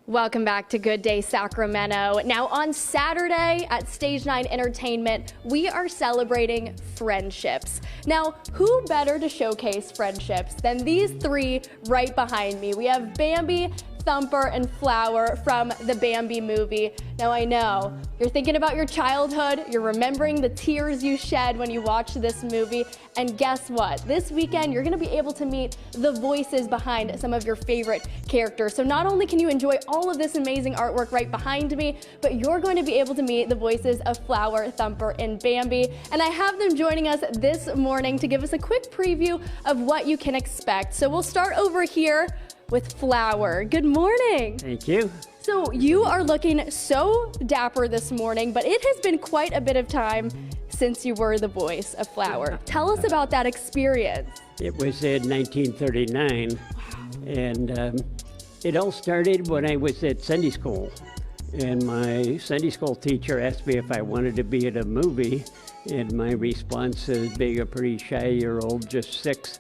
Welcome back to Good Day Sacramento. Now on Saturday at Stage 9 Entertainment, we are celebrating friendships. Now, who better to showcase friendships than these three right behind me? We have Bambi, Thumper, and Flower from the Bambi movie. Now I know, you're thinking about your childhood, you're remembering the tears you shed when you watched this movie, and guess what? This weekend, you're gonna be able to meet the voices behind some of your favorite characters. So not only can you enjoy all of this amazing artwork right behind me, but you're going to be able to meet the voices of Flower, Thumper, and Bambi. And I have them joining us this morning to give us a quick preview of what you can expect. So we'll start over here with Flower. Good morning. Thank you. So you are looking so dapper this morning, but it has been quite a bit of time since you were the voice of Flower. Tell us about that experience. It was in 1939, and it all started when I was at Sunday school. And my Sunday school teacher asked me if I wanted to be in a movie, and my response, as being a pretty shy year-old, just 6,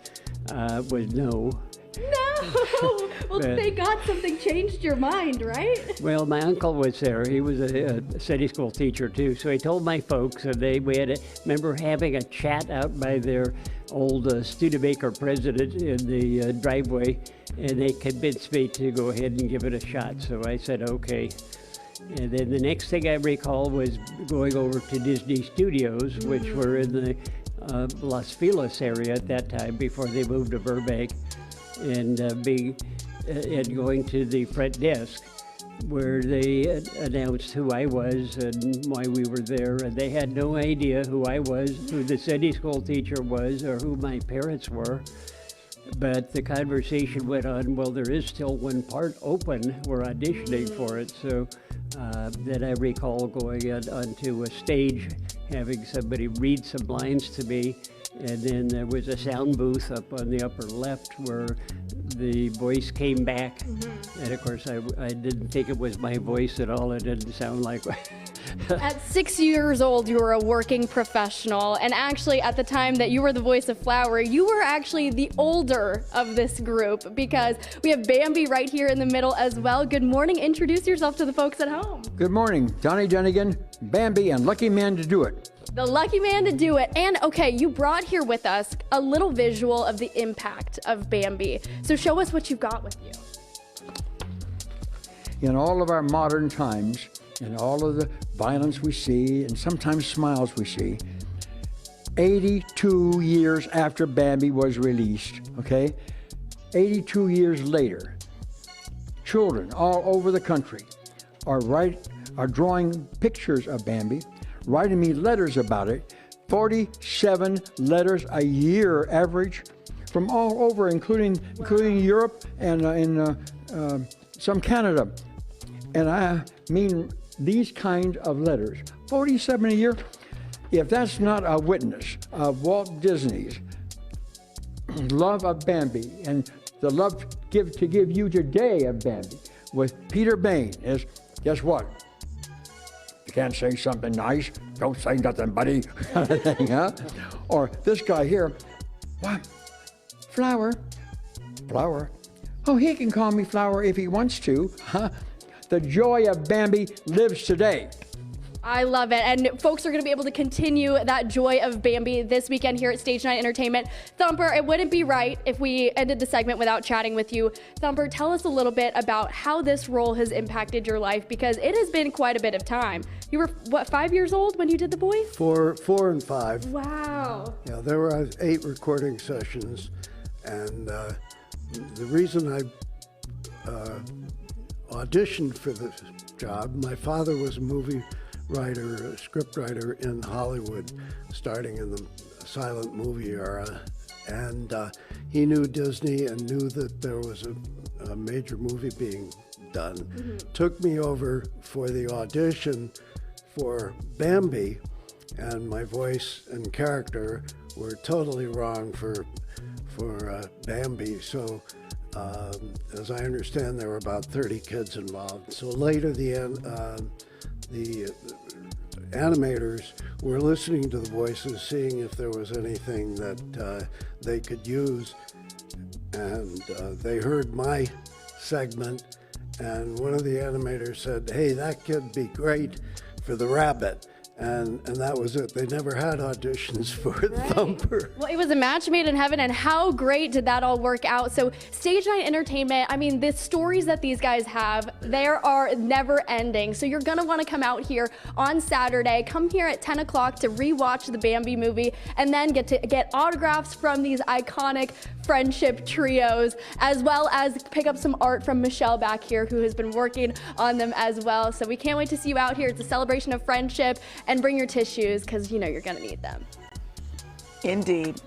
was no. No! Well, thank God something changed your mind, right? Well, my uncle was there. He was a Sunday school teacher too. So he told my folks, and we had remember having a chat out by their old Studebaker president in the driveway, and they convinced me to go ahead and give it a shot. So I said, okay. And then the next thing I recall was going over to Disney Studios, which were in the Los Feliz area at that time before they moved to Burbank. And going to the front desk where they announced who I was and why we were there. And they had no idea who I was, who the Sunday school teacher was, or who my parents were. But the conversation went on, well, there is still one part open. We're auditioning for it. So then I recall going onto a stage, having somebody read some lines to me. And then there was a sound booth up on the upper left where the voice came back. And of course, I didn't think it was my voice at all. It didn't sound like At 6 years old, you were a working professional. And actually, at the time that you were the voice of Flower, you were actually the older of this group, because we have Bambi right here in the middle as well. Good morning. Introduce yourself to the folks at home. Good morning. Donnie Dunnigan, Bambi, and lucky man to do it. The lucky man to do it. And okay, you brought here with us a little visual of the impact of Bambi. So show us what you've got with you. In all of our modern times, in all of the violence we see, and sometimes smiles we see, 82 years after Bambi was released, okay? 82 years later, children all over the country are drawing pictures of Bambi, writing me letters about it, 47 letters a year average from all over, including Europe and some Canada. And I mean these kinds of letters, 47 a year. If that's not a witness of Walt Disney's love of Bambi and the love to give you today of Bambi with Peter Bain is, guess what? You can't say something nice, don't say nothing, buddy, kind of thing, huh? Or this guy here, what? Flower? Oh, he can call me Flower if he wants to, huh? The joy of Bambi lives today. I love it. And folks are going to be able to continue that joy of Bambi this weekend here at Stage 9 Entertainment. Thumper, it wouldn't be right if we ended the segment without chatting with you. Thumper, tell us a little bit about how this role has impacted your life, because it has been quite a bit of time. You were, what, 5 years old when you did the voice? Four and 5. Wow. Yeah, there were 8 recording sessions, and the reason I auditioned for this job, my father was a movie writer, a script writer in Hollywood, starting in the silent movie era, and he knew Disney and knew that there was a major movie being done. Took me over for the audition for Bambi, and my voice and character were totally wrong for Bambi. So as I understand, there were about 30 kids involved. So later the animators were listening to the voices, seeing if there was anything that they could use, and they heard my segment And one of the animators said, hey, that kid'd be great for the rabbit. And that was it. They never had auditions for Thumper. Well, it was a match made in heaven, and how great did that all work out? So Stage 9 Entertainment, I mean, the stories that these guys have, they are never ending. So you're gonna wanna come out here on Saturday, come here at 10 o'clock to rewatch the Bambi movie, and then get autographs from these iconic friendship trios, as well as pick up some art from Michelle back here, who has been working on them as well. So we can't wait to see you out here. It's a celebration of friendship, and bring your tissues, because you know you're gonna need them. Indeed.